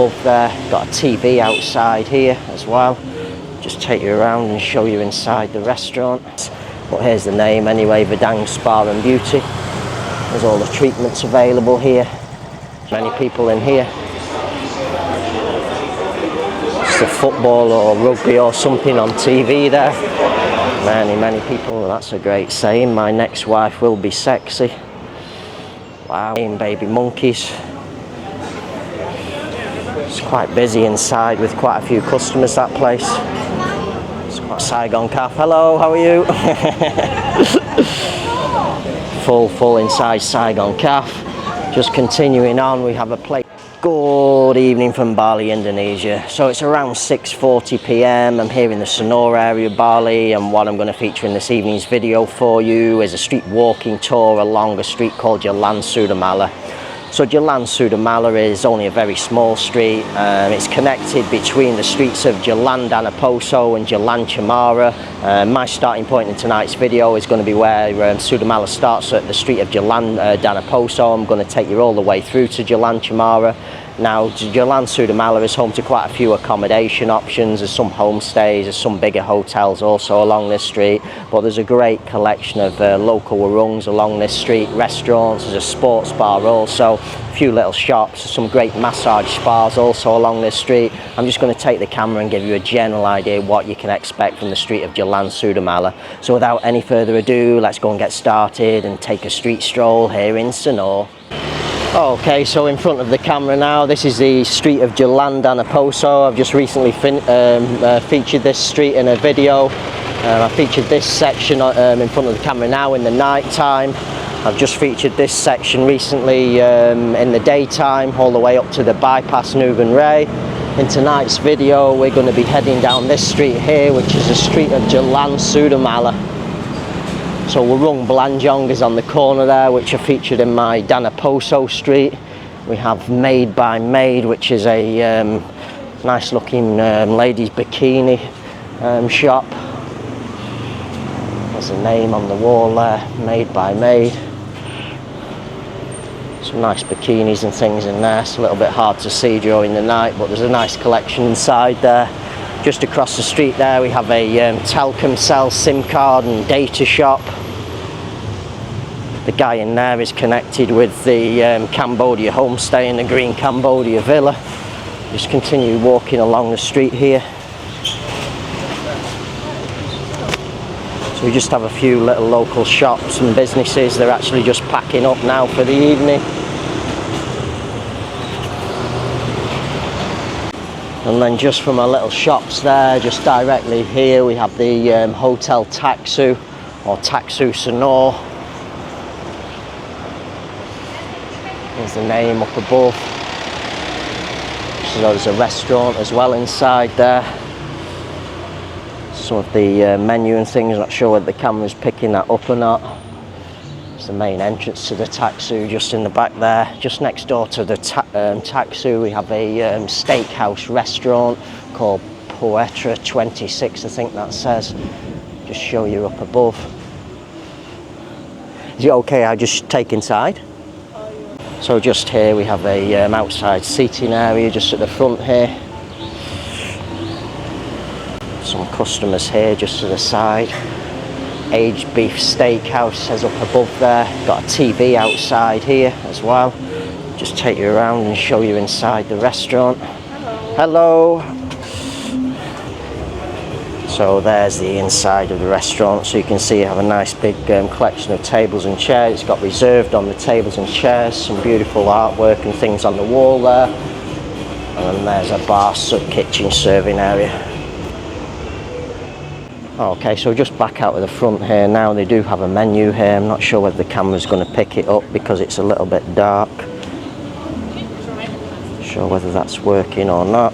above there. Got a TV outside here as well. Just take you around and show you inside the restaurant. But here's the name anyway, Vidang Spa and Beauty. There's all the treatments available here. Many people in here. It's a football or rugby or something on TV there. Many people. That's a great saying. My next wife will be sexy. Wow. Baby monkeys. It's quite busy inside with quite a few customers, that place. It's quite Saigon Cafe. Hello, how are you? full inside Saigon Cafe. Just continuing on, we have a plate. Good evening from Bali, Indonesia. So it's around 6:40 p.m. I'm here in the Sanur area of Bali, and what I'm going to feature in this evening's video for you is a street walking tour along a street called Jalan Sudamala. So Jalan Sudamala is only a very small street. It's connected between the streets of Jalan Danaposo and Jalan Cemara. My starting point in tonight's video is going to be where Sudamala starts at the street of Jalan Danaposo. I'm going to take you all the way through to Jalan Cemara. Now, Jalan Sudamala is home to quite a few accommodation options. There's some homestays, there's some bigger hotels also along this street, but there's a great collection of local warungs along this street, restaurants, there's a sports bar also, a few little shops, some great massage spas also along this street. I'm just going to take the camera and give you a general idea what you can expect from the street of Jalan Sudamala. So without any further ado, let's go and get started and take a street stroll here in Sanur. Okay, so in front of the camera now, this is the street of Jalan Danaposo. I've just recently featured this street in a video. I featured this section in front of the camera now in the night time. I've just featured this section recently in the daytime, all the way up to the bypass Nugan Ray. In tonight's video, we're going to be heading down this street here, which is the street of Jalan Sudamala. So Warung Belanjong is on the corner there, which are featured in my Danaposo street. We have Made by Maid, which is a nice looking ladies bikini shop. There's a name on the wall there, Made by Maid. Some nice bikinis and things in there. It's a little bit hard to see during the night, but there's a nice collection inside there. Just across the street there we have a Telkomsel SIM card and data shop. The guy in there is connected with the Cambodia homestay and the Green Cambodia Villa. Just continue walking along the street here. So we just have a few little local shops and businesses. They're actually just packing up now for the evening. And then just from our little shops there, just directly here, we have the Hotel Taksu, or Taksu Sanur. There's the name up above. So there's a restaurant as well inside there. Some of the menu and things, not sure whether the camera's picking that up or not. It's the main entrance to the Taksu just in the back there. Just next door to the Taksu we have a steakhouse restaurant called Poetra 26, I think that says. Just show you up above. Is it okay I just take inside? So just here we have a outside seating area just at the front here. Some customers here just to the side. Aged Beef Steakhouse says up above there. Got a TV outside here as well. Just take you around and show you inside the restaurant. Hello. So there's the inside of the restaurant. So you can see you have a nice big collection of tables and chairs. It's got reserved on the tables and chairs. Some beautiful artwork and things on the wall there. And then there's a bar, kitchen serving area. Okay, so just back out of the front here now, they do have a menu here. I'm not sure whether the camera's going to pick it up because it's a little bit dark. Not sure whether that's working or not.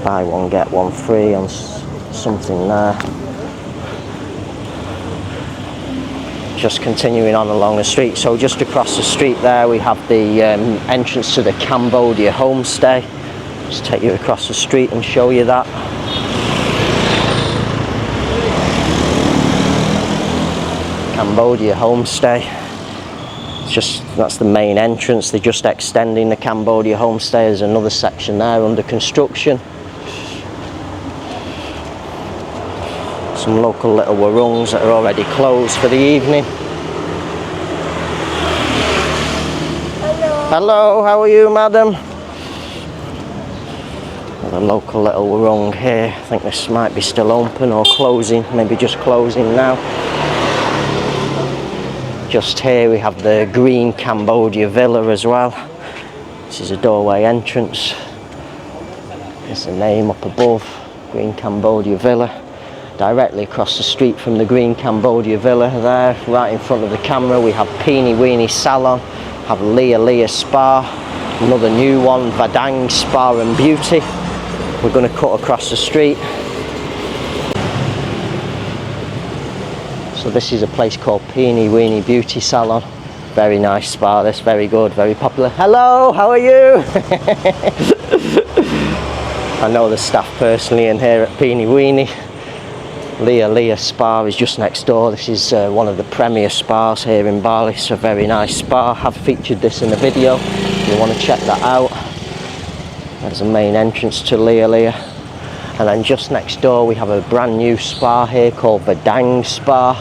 Buy one, get one free on something there. Just continuing on along the street. So just across the street there we have the entrance to the Cambodia homestay. Just take you across the street and show you that. Cambodia homestay. That's the main entrance. They're just extending the Cambodia homestay. There's another section there under construction. Some local little warungs that are already closed for the evening. Hello, how are you, madam? A local little warung here. I think this might be still open or closing, maybe just closing now. Just here we have the Green Cambodia Villa as well. This is a doorway entrance. There's the name up above, Green Cambodia Villa. Directly across the street from the Green Cambodia Villa there, right in front of the camera, we have Peeny Weeny Salon, have Leah Leah Spa, another new one, Vadang Spa and Beauty. We're going to cut across the street. So this is a place called Peeny Weeny Beauty Salon. Very nice spa, this, very good, very popular. Hello, how are you? I know the staff personally in here at Peeny Weeny. Leah Leah Spa is just next door. This is one of the premier spas here in Bali. It's a very nice spa. I've featured this in the video if you want to check that out. There's a main entrance to Leah Leah. And then just next door we have a brand new spa here called Vadang Spa.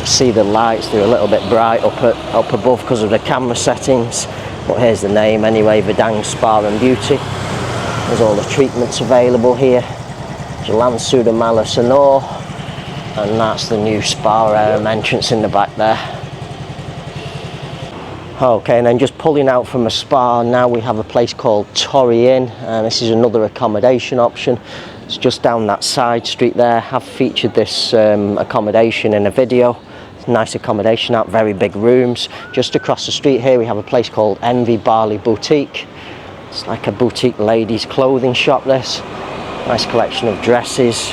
You see the lights, they're a little bit bright up above because of the camera settings. But here's the name anyway, Vadang Spa and Beauty. There's all the treatments available here. Jalan Sudamala Sanur. And that's the new spa entrance in the back there. Okay, and then just pulling out from a spa, now we have a place called Torrey Inn, and this is another accommodation option. It's just down that side street there. I've featured this accommodation in a video. It's a nice accommodation out, very big rooms. Just across the street here we have a place called Envy Bali Boutique. It's like a boutique ladies clothing shop, this. Nice collection of dresses,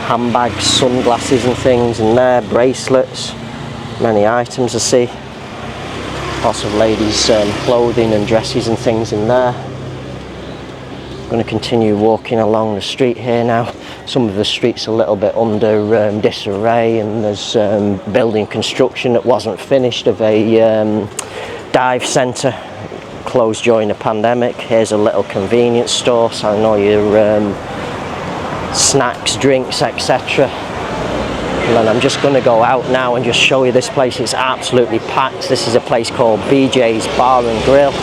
handbags, sunglasses and things in there, bracelets, many items I see. Lots of ladies' clothing and dresses and things in there. I'm going to continue walking along the street here now. Some of the streets are a little bit under disarray, and there's building construction that wasn't finished of a dive centre closed during the pandemic. Here's a little convenience store, so I know your snacks, drinks, etc. And then I'm just going to go out now and just show you this place. It's absolutely packed. This is a place called BJ's Bar and Grill.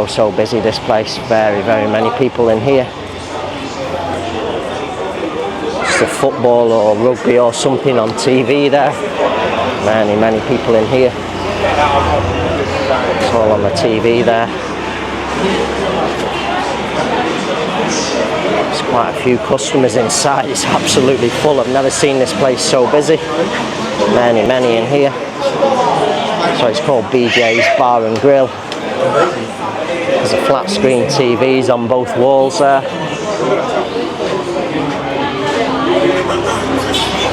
So busy, this place. Very many people in here. It's a football or rugby or something on TV there. Many people in here. It's all on the TV there. There's quite a few customers inside. It's absolutely full. I've never seen this place so busy. Many in here. So it's called BJ's Bar and Grill. There's a flat screen TVs on both walls there.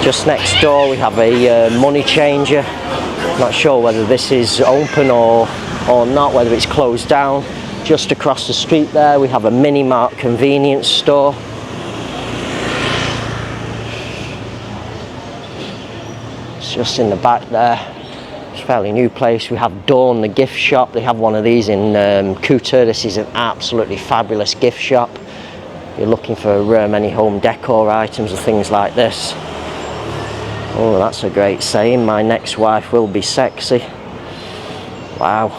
Just next door we have a money changer. Not sure whether this is open or not, whether it's closed down. Just across the street there we have a mini mart convenience store. It's just in the back there. It's a fairly new place. We have Dawn the gift shop. They have one of these in Kuta. This is an absolutely fabulous gift shop. If you're looking for any home decor items or things like this. Oh, that's a great saying. My next wife will be sexy. Wow.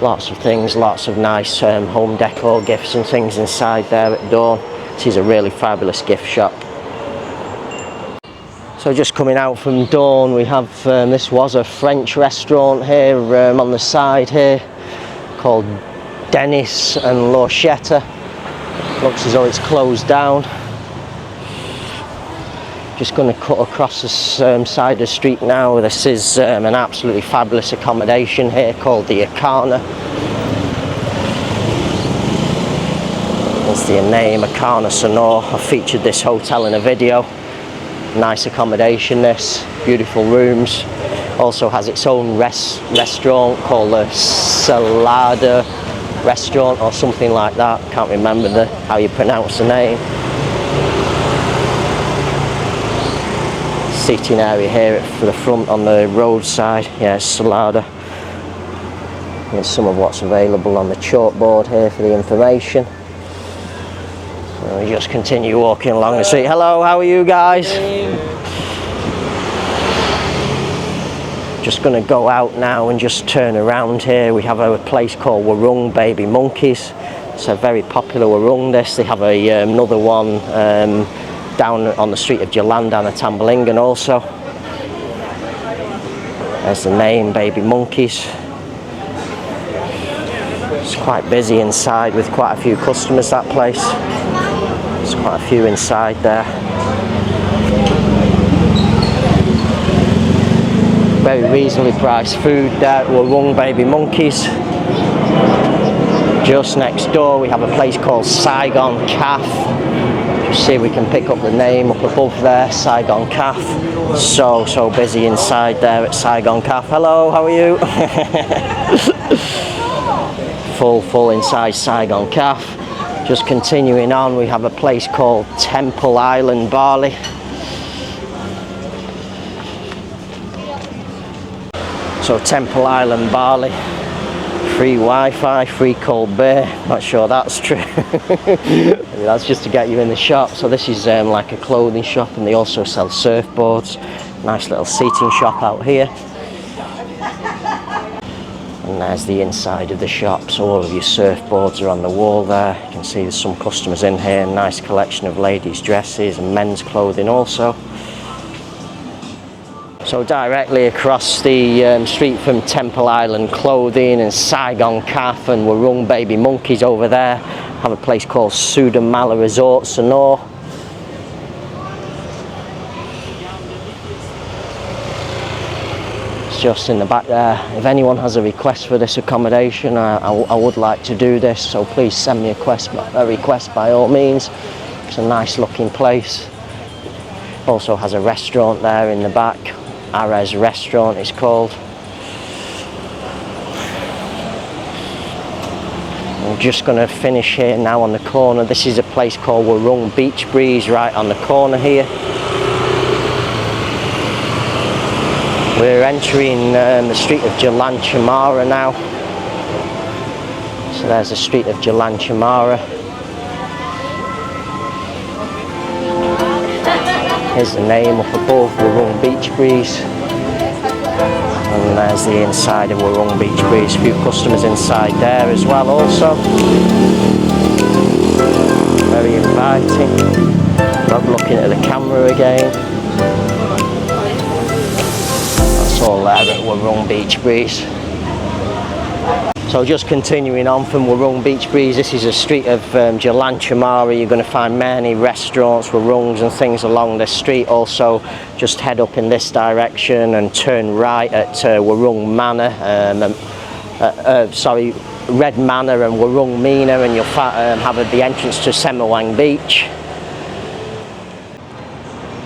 Lots of things, lots of nice home decor gifts and things inside there at Dawn. This is a really fabulous gift shop. So just coming out from Dawn, we have, this was a French restaurant here on the side here called Denis and L'Orchetta. Looks as though it's closed down. Just going to cut across the side of the street now. This is an absolutely fabulous accommodation here called the Akana. That's the name, Akana Sanur. I featured this hotel in a video. Nice accommodation, this. Beautiful rooms. Also has its own restaurant called the Salada Restaurant or something like that. Can't remember how you pronounce the name. seating area here for the front on the roadside. Yeah, it's Salada. Here's some of what's available on the chalkboard here for the information. So we just continue walking along the street. Hello, how are you guys? Just going to go out now and just turn around here. We have a place called Warung Baby Monkeys. It's a very popular warung this. They have another one down on the street of Jalan down at Tambalingan also. There's the name, Baby Monkeys. It's quite busy inside with quite a few customers, that place. There's quite a few inside there. Very reasonably priced food there at Warung Baby Monkeys. Just next door we have a place called Saigon Cafe. Just see if we can pick up the name up above there, Saigon Cafe. So busy inside there at Saigon Cafe. Hello, how are you? full inside Saigon Cafe. Just continuing on, we have a place called Temple Island, Bali. So Temple Island, Bali. Free Wi-Fi, free cold beer. Not sure that's true. That's just to get you in the shop. So this is like a clothing shop, and they also sell surfboards. Nice little seating shop out here. And there's the inside of the shop. So all of your surfboards are on the wall there. You can see there's some customers in here. Nice collection of ladies' dresses and men's clothing also. So directly across the street from Temple Island Clothing and Saigon Cafe and Warung Baby Monkeys over there, have a place called Sudamala Resort, Sanur. It's just in the back there. If anyone has a request for this accommodation, I would like to do this, so please send me a request by all means. It's a nice looking place. Also has a restaurant there in the back. Ares Restaurant is called. I'm just going to finish here now on the corner. This is a place called Warung Beach Breeze right on the corner here. We're entering the street of Jalan Sudamala now. So there's the street of Jalan Sudamala. Here's the name up above, Warung Beach Breeze. And there's the inside of Warung Beach Breeze. A few customers inside there as well also. Very inviting. I'm looking at the camera again. That's all there at Warung Beach Breeze. So just continuing on from Warung Beach Breeze, this is a street of Jalan Sudamala. You're going to find many restaurants, warungs and things along this street. Also just head up in this direction and turn right at Warung Manor, Red Manor and Warung Mina, and you'll have the entrance to Semawang Beach.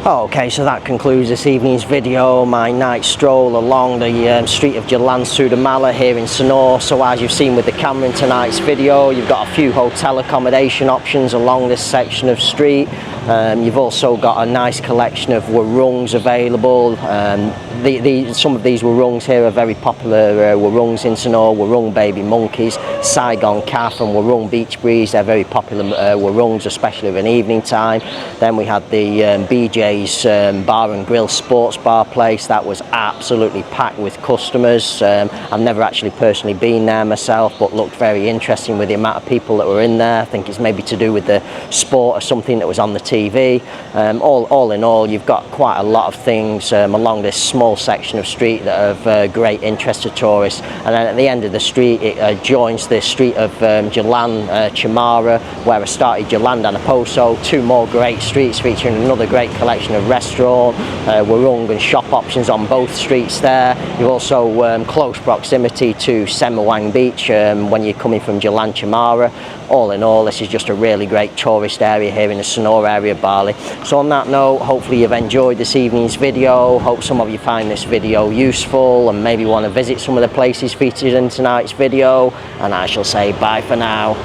Okay, so that concludes this evening's video, my night stroll along the street of Jalan Sudamala here in Sanur. So as you've seen with the camera in tonight's video, you've got a few hotel accommodation options along this section of street. You've also got a nice collection of warungs available. Some of these warungs here are very popular warungs in Sanur. Warung Baby Monkeys, Saigon Cafe and Warung Beach Breeze. They're very popular warungs, especially of an evening time. Then we had the BJ's Bar and Grill sports bar place. That was absolutely packed with customers. I've never actually personally been there myself, but looked very interesting with the amount of people that were in there. I think it's maybe to do with the sport or something that was on the TV. All in all, you've got quite a lot of things along this small section of street that have great interest to tourists. And then at the end of the street, it joins the street of Jalan Sudamala, where I started Jalan Danaposo. Two more great streets featuring another great collection of restaurant, warung and shop options on both streets there. You've also close proximity to Semawang Beach when you're coming from Jalan Sudamala. All in all, this is just a really great tourist area here in the Sanur area of Bali. So on that note, hopefully you've enjoyed this evening's video. Hope some of you find this video useful and maybe want to visit some of the places featured in tonight's video. And I shall say bye for now.